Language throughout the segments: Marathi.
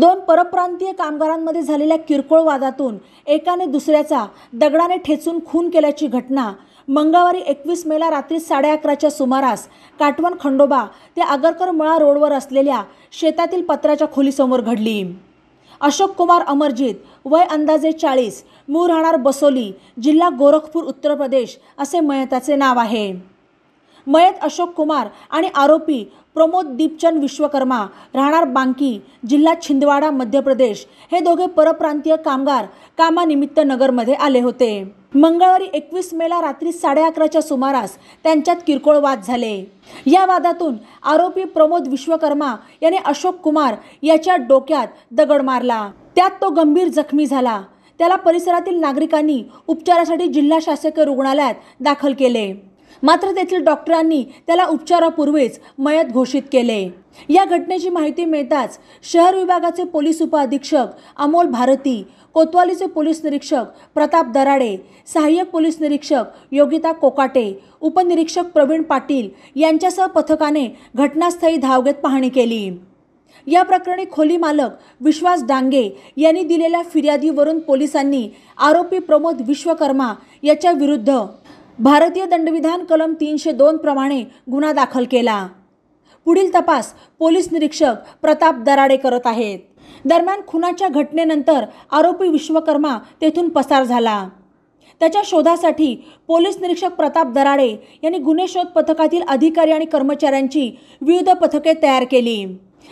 दोन परप्रांतीय कामगारांमध्ये झालेल्या किरकोळ वादातून एकाने दुसऱ्याचा दगडाने ठेचून खून केल्याची घटना मंगळवारी 21 मेला रात्री 11:30च्या सुमारास काटवण खंडोबा ते आगरकर मळा रोडवर असलेल्या शेतातील पत्र्याच्या खोलीसमोर घडली। अशोक कुमार अमरजीत, वय अंदाजे 40, मूळ राहणार बसोली, जिल्हा गोरखपूर, उत्तर प्रदेश असे मयताचे नाव आहे। मयत अशोक कुमार आणि आरोपी प्रमोद दीपचंद विश्वकर्मा, राहणार बांकी, जिल्हा छिंदवाडा, मध्य प्रदेश हे दोघे परप्रांतीय कामगार कामानिमित्त नगरमध्ये आले होते। मंगळवारी 21 मेला रात्री 11:30च्या सुमारास त्यांच्यात किरकोळ वाद झाले। या वादातून आरोपी प्रमोद विश्वकर्मा याने अशोक कुमार याच्या डोक्यात दगड मारला, त्यात तो गंभीर जखमी झाला। त्याला परिसरातील नागरिकांनी उपचारासाठी जिल्हा शासकीय रुग्णालयात दाखल केले, मात्र तेथील डॉक्टरांनी त्याला उपचारापूर्वीच मयत घोषित केले। या घटनेची माहिती मिळताच शहर विभागाचे पोलीस उपअधीक्षक अमोल भारती, कोतवालीचे पोलीस निरीक्षक प्रताप दराडे, सहाय्यक पोलीस निरीक्षक योगिता कोकाटे, उपनिरीक्षक प्रवीण पाटील यांच्यासह पथकाने घटनास्थळी धाव घेत पाहणी केली। या प्रकरणी खोली मालक विश्वास डांगे यांनी दिलेल्या फिर्यादीवरून पोलिसांनी आरोपी प्रमोद विश्वकर्मा याच्या विरुद्ध भारतीय दंडविधान कलम 302 प्रमाणे गुन्हा दाखल केला। पुढील तपास पोलीस निरीक्षक प्रताप दराडे करत आहेत। दरम्यान खुनाच्या घटनेनंतर आरोपी विश्वकर्मा तेथून पसार झाला। त्याच्या शोधासाठी पोलीस निरीक्षक प्रताप दराडे यांनी गुन्हे शोध पथकातील अधिकारी आणि कर्मचाऱ्यांची विविध पथके तयार केली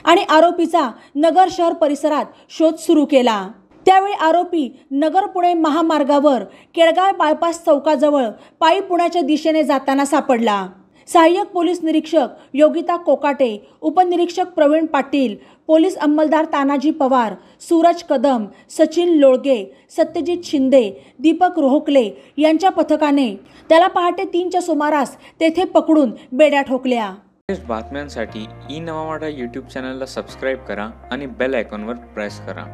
आणि आरोपीचा नगर शहर परिसरात शोध सुरू केला। त्यावेळी आरोपी नगर पुणे महामार्गावर केळगाव बायपास चौकाजवळ पायी पुण्याच्या दिशेने जाताना सापडला। सहाय्यक पोलीस निरीक्षक योगिता कोकाटे, उपनिरीक्षक प्रवीण पाटील, पोलीस अंमलदार तानाजी पवार, सूरज कदम, सचिन लोळगे, सत्यजित शिंदे, दीपक रोहकले यांच्या पथकाने त्याला पहाटे 3च्या सुमारास तेथे पकडून बेड्या ठोकल्या। बातम्यांसाठी ई नवा मराठा यूट्यूब चॅनलला सबस्क्राईब करा आणि बेल आयकॉनवर प्रेस करा।